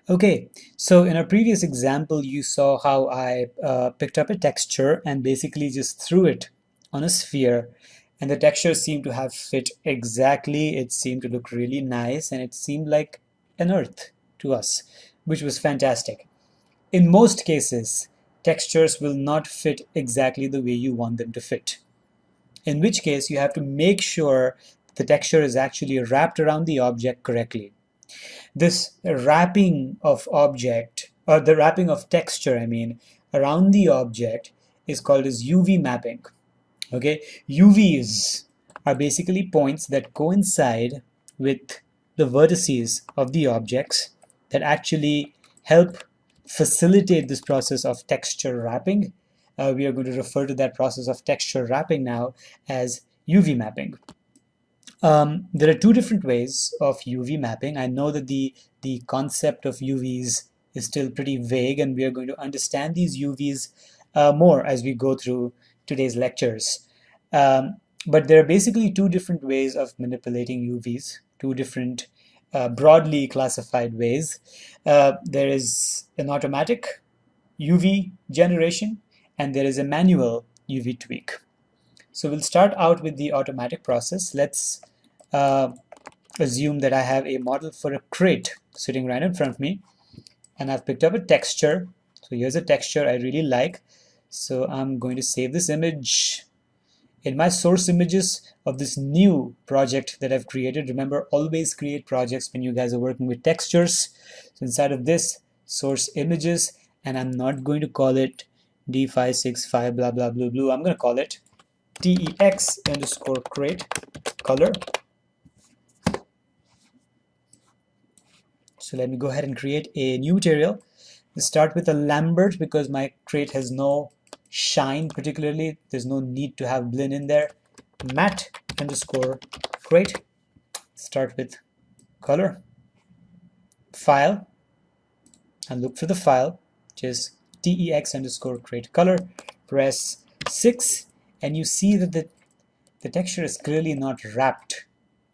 Okay, so in our previous example, you saw how I picked up a texture and basically just threw it on a sphere, and the texture seemed to have fit exactly. It seemed to look really nice, and it seemed like an earth to us, which was fantastic. In most cases, textures will not fit exactly the way you want them to fit, in which case you have to make sure the texture is actually wrapped around the object correctly. This wrapping of object, or the wrapping of texture, I mean, around the object is called as UV mapping. Okay, UVs are basically points that coincide with the vertices of the objects that actually help facilitate this process of texture wrapping. We are going to refer to that process of texture wrapping now as UV mapping. There are two different ways of UV mapping. I know that the concept of UVs is still pretty vague, and we are going to understand these UVs more as we go through today's lectures. But there are basically two different ways of manipulating UVs, two different broadly classified ways. There is an automatic UV generation, and there is a manual UV tweak. So we'll start out with the automatic process. Let's uh, assume that I have a model for a crate sitting right in front of me, and I've picked up a texture. So here's a texture I really like. So I'm going to save this image in my source images of this new project that I've created. Remember, always create projects when you guys are working with textures. So inside of this source images, and I'm not going to call it D565 blah blah blue blue. I'm going to call it TEX underscore crate color. So let me go ahead and create a new material. Let's start with a Lambert because my crate has no shine particularly. There's no need to have blend in there. Matte underscore crate. Start with color, file, and look for the file, which is TEX underscore crate color. Press 6, and you see that the texture is clearly not wrapped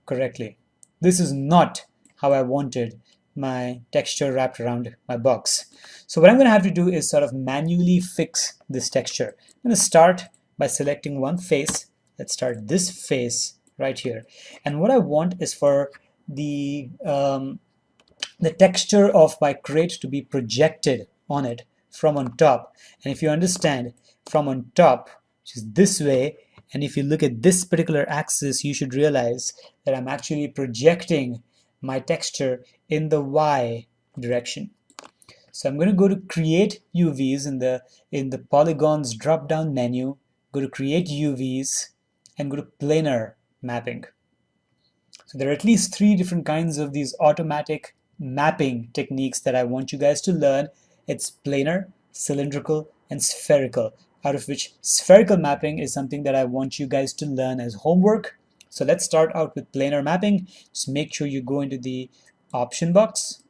correctly. This is not how I wanted my texture wrapped around my box. So what I'm going to have to do is sort of manually fix this texture. I'm going to start by selecting one face. Let's start this face right here. And what I want is for the texture of my crate to be projected on it from on top. And if you understand, from on top, which is this way, and if you look at this particular axis, you should realize that I'm actually projecting my texture in the Y direction. So I'm going to go to create UVs in the polygons drop down menu, go to create UVs, and go to planar mapping. So there are at least three different kinds of these automatic mapping techniques that I want you guys to learn. It's planar, cylindrical, and spherical, out of which spherical mapping is something that I want you guys to learn as homework. So let's start out with planar mapping. Just make sure you go into the option box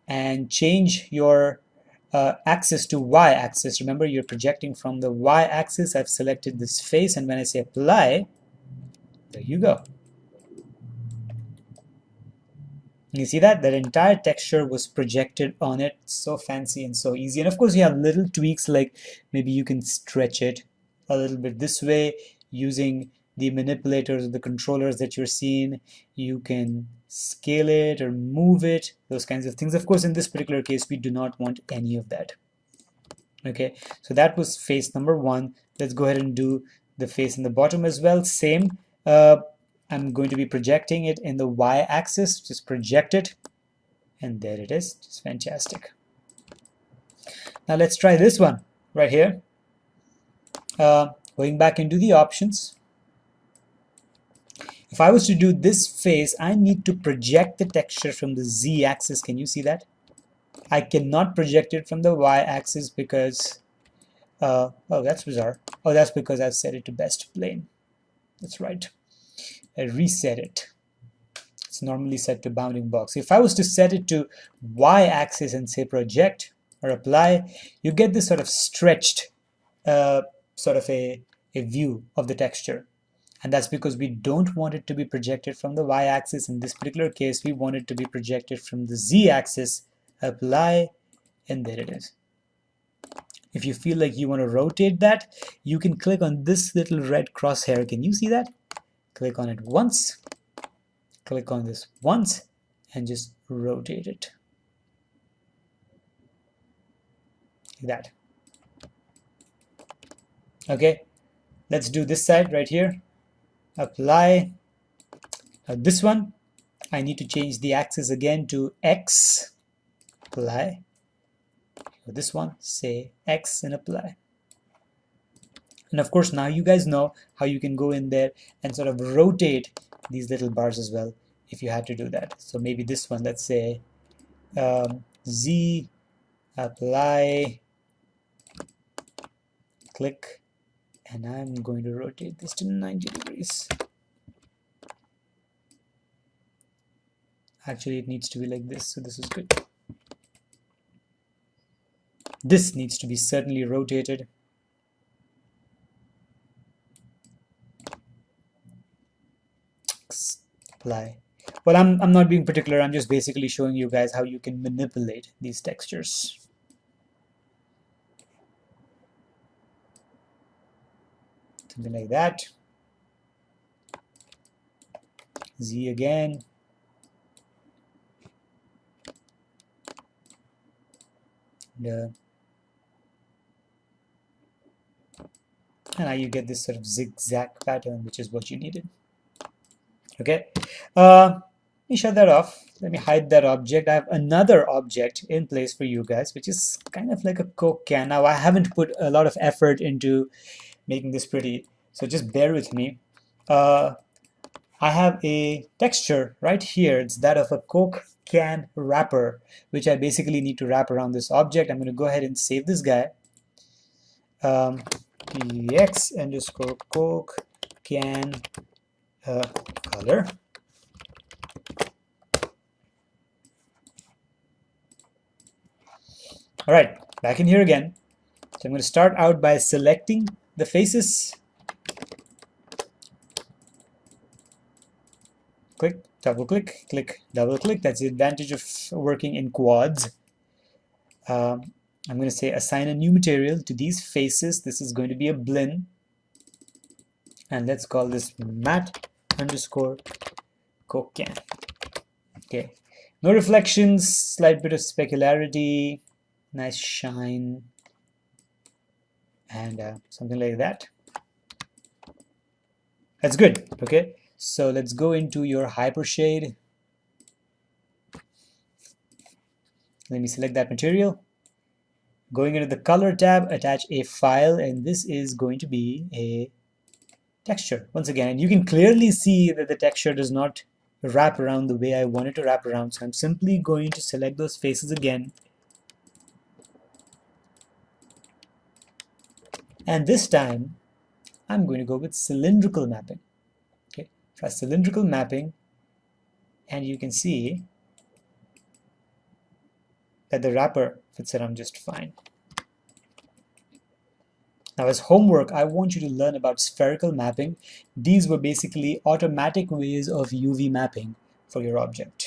and change your axis to Y axis. Remember, you're projecting from the Y axis. I've selected this face, and when I say apply, there you go. You see that? That entire texture was projected on it. So fancy and so easy. And of course, you have little tweaks like maybe you can stretch it a little bit this way using the manipulators, the controllers that you're seeing. You can scale it or move it, those kinds of things. Of course, in this particular case, we do not want any of that. Okay, so that was face number one. Let's go ahead and do the face in the bottom as well. Same. I'm going to be projecting it in the Y-axis. Just project it, and there it is. Just fantastic. Now let's try this one right here. Going back into the options. If I was to do this face, I need to project the texture from the Z-axis. Can you see that? I cannot project it from the Y-axis because oh, that's bizarre. Oh, that's because I've set it to best plane. That's right. I reset it. It's normally set to bounding box. If I was to set it to Y-axis and say project or apply, you get this sort of stretched sort of a view of the texture. And that's because we don't want it to be projected from the Y-axis. In this particular case, we want it to be projected from the Z-axis apply, and there it is. If you feel like you want to rotate that, you can click on this little red crosshair. Can you see that? Click on it once, click on this once, and just rotate it. Like that. Okay, let's do this side right here. Apply. This one, I need to change the axis again to X. Apply. This one, say X and apply. And of course, now you guys know how you can go in there and sort of rotate these little bars as well if you had to do that. So maybe this one, let's say Z, apply, click, and I'm going to rotate this to 90 degrees. Actually, it needs to be like this, so this is good. This needs to be certainly rotated. Apply. Well, I'm not being particular, I'm just basically showing you guys how you can manipulate these textures. Something like that. Z again. And now you get this sort of zigzag pattern, which is what you needed. Okay, let me shut that off. Let me hide that object. I have another object in place for you guys, which is kind of like a Coke can. Now, I haven't put a lot of effort into making this pretty, so just bear with me. I have a texture right here. It's that of a Coke can wrapper, which I basically need to wrap around this object. I'm going to go ahead and save this guy. Px underscore Coke can color. All right, back in here again. So I'm going to start out by selecting the faces. Click, double click, click, double click. That's the advantage of working in quads. I'm going to say assign a new material to these faces. This is going to be a blend. And let's call this matte underscore Coke can. Okay, no reflections, slight bit of specularity, nice shine, and something like that. That's good. Okay, so let's go into your hypershade. Let me select that material. Going into the color tab, attach a file, and this is going to be a texture once again, and you can clearly see that the texture does not wrap around the way I want it to wrap around. So I'm simply going to select those faces again, and this time I'm going to go with cylindrical mapping. Okay, try cylindrical mapping, and you can see that the wrapper fits around just fine. Now, as homework, I want you to learn about spherical mapping. These were basically automatic ways of UV mapping for your object.